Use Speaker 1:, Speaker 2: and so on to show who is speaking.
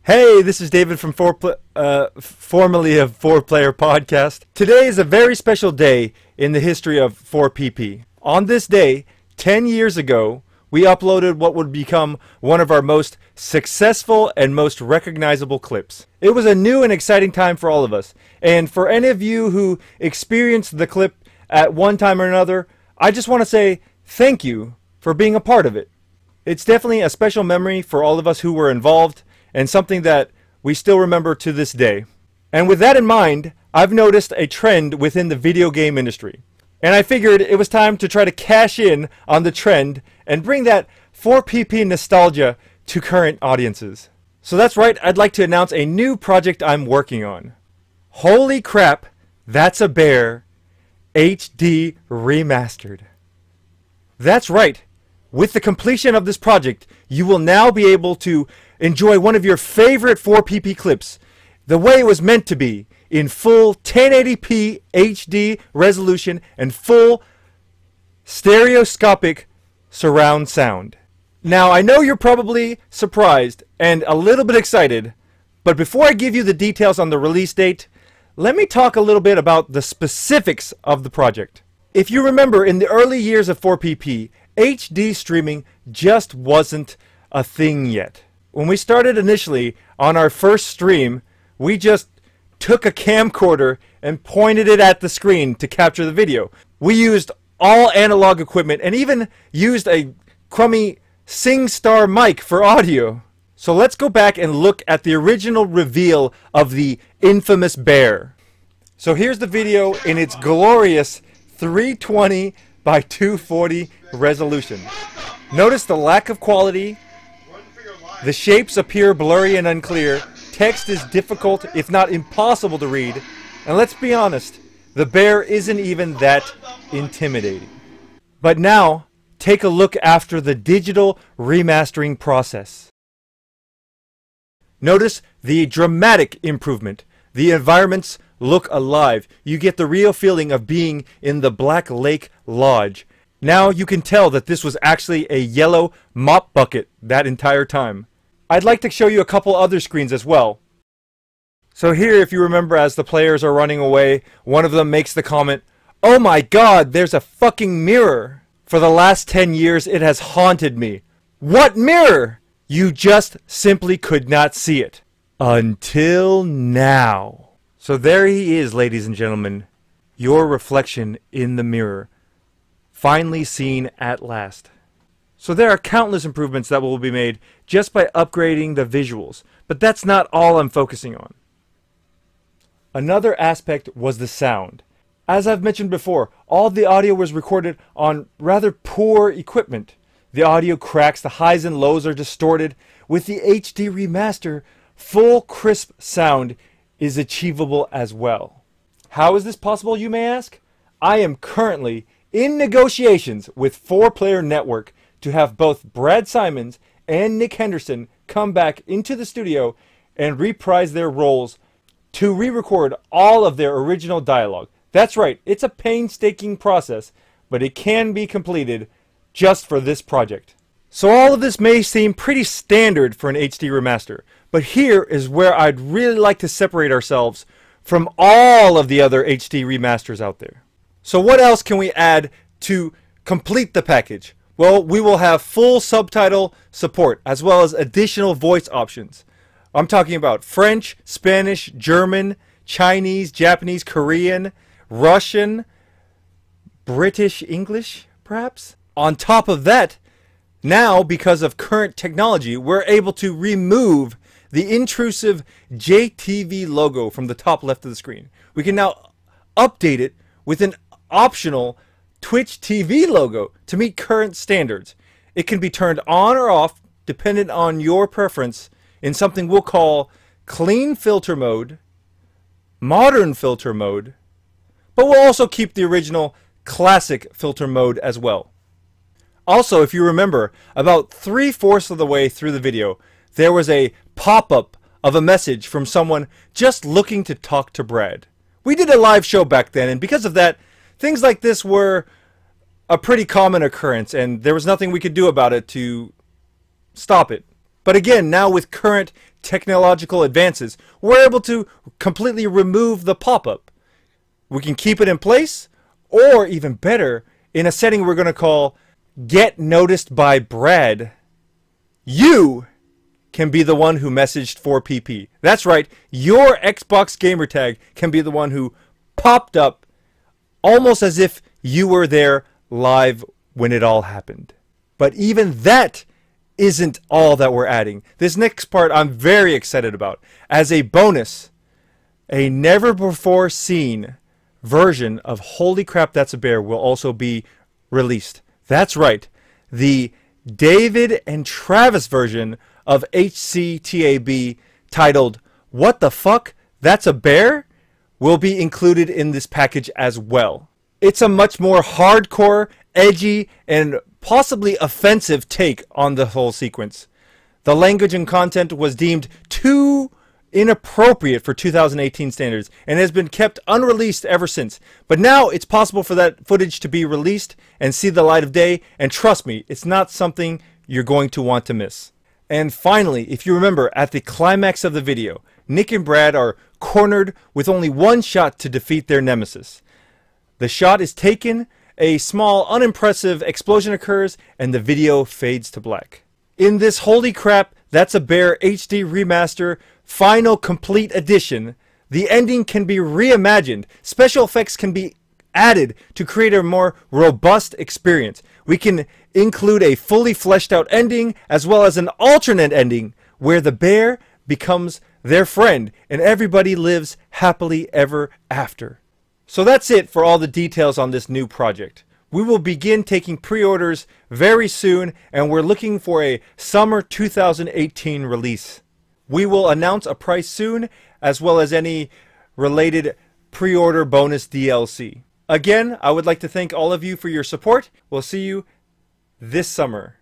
Speaker 1: Hey, this is David from formerly of 4Player Podcast. Today is a very special day in the history of 4PP. On this day, 10 years ago, we uploaded what would become one of our most successful and most recognizable clips. It was a new and exciting time for all of us. And for any of you who experienced the clip at one time or another, I just want to say thank you for being a part of it. It's definitely a special memory for all of us who were involved, and something that we still remember to this day. And with that in mind, I've noticed a trend within the video game industry. And I figured it was time to try to cash in on the trend and bring that 4PP nostalgia to current audiences. So that's right, I'd like to announce a new project I'm working on. Holy crap, that's a bear HD remastered. That's right. With the completion of this project, you will now be able to enjoy one of your favorite 4PP clips the way it was meant to be, in full 1080p HD resolution and full stereoscopic surround sound. Now, I know you're probably surprised and a little bit excited, but before I give you the details on the release date, let me talk a little bit about the specifics of the project. If you remember, in the early years of 4PP, HD streaming just wasn't a thing yet. When we started initially on our first stream, we just took a camcorder and pointed it at the screen to capture the video. We used all analog equipment and even used a crummy SingStar mic for audio. So let's go back and look at the original reveal of the infamous bear. So here's the video in its glorious 320 by 240 resolution. Notice the lack of quality. The shapes appear blurry and unclear. Text is difficult, if not impossible to read. And let's be honest, the bear isn't even that intimidating. But now, take a look after the digital remastering process. Notice the dramatic improvement. The environments look alive. You get the real feeling of being in the Black Lake Lodge. Now you can tell that this was actually a yellow mop bucket that entire time. I'd like to show you a couple other screens as well. So here, if you remember, as the players are running away, one of them makes the comment, "Oh my god, there's a fucking mirror. For the last 10 years it has haunted me." What mirror? You just simply could not see it. Until now. So there he is, ladies and gentlemen. Your reflection in the mirror. Finally seen at last. So there are countless improvements that will be made just by upgrading the visuals, but that's not all I'm focusing on. Another aspect was the sound. As I've mentioned before, all the audio was recorded on rather poor equipment. The audio cracks, the highs and lows are distorted. With the HD remaster, full crisp sound is achievable as well. How is this possible, you may ask? I am currently in negotiations with 4Player Network to have both Brad Simons and Nick Henderson come back into the studio and reprise their roles to re-record all of their original dialogue. That's right, it's a painstaking process, but it can be completed just for this project. So all of this may seem pretty standard for an HD remaster, but here is where I'd really like to separate ourselves from all of the other HD remasters out there. So what else can we add to complete the package? Well, we will have full subtitle support as well as additional voice options. I'm talking about French, Spanish, German, Chinese, Japanese, Korean, Russian, British English, perhaps? On top of that, now, because of current technology, we're able to remove the intrusive JTV logo from the top left of the screen. We can now update it with an optional Twitch TV logo to meet current standards. It can be turned on or off dependent on your preference in something we'll call clean filter mode, modern filter mode, but we'll also keep the original classic filter mode as well. Also, if you remember, about 3/4 of the way through the video, there was a pop-up of a message from someone just looking to talk to Brad. We did a live show back then, and because of that, things like this were a pretty common occurrence, and there was nothing we could do about it to stop it. But again, now with current technological advances, we're able to completely remove the pop-up. We can keep it in place, or even better, in a setting we're going to call Get Noticed by Brad. You can be the one who messaged 4PP. That's right, your Xbox gamertag can be the one who popped up almost as if you were there live when it all happened. But even that isn't all that we're adding. This next part I'm very excited about. As a bonus, a never before seen version of Holy Crap That's a Bear will also be released. That's right, the David and Travis version of HCTAB titled What the Fuck? That's a Bear? Will be included in this package as well. It's a much more hardcore, edgy, and possibly offensive take on the whole sequence. The language and content was deemed too inappropriate for 2018 standards and has been kept unreleased ever since. But now it's possible for that footage to be released and see the light of day, and trust me, it's not something you're going to want to miss. And finally, if you remember, at the climax of the video, Nick and Brad are cornered with only one shot to defeat their nemesis. The shot is taken, a small unimpressive explosion occurs, and the video fades to black. In this Holy Crap That's a Bear HD Remaster Final Complete Edition, the ending can be reimagined. Special effects can be added to create a more robust experience. We can include a fully fleshed out ending as well as an alternate ending where the bear becomes their friend and everybody lives happily ever after. So that's it for all the details on this new project. We will begin taking pre-orders very soon, and we're looking for a summer 2018 release. We will announce a price soon, as well as any related pre-order bonus DLC. Again, I would like to thank all of you for your support. We'll see you this summer.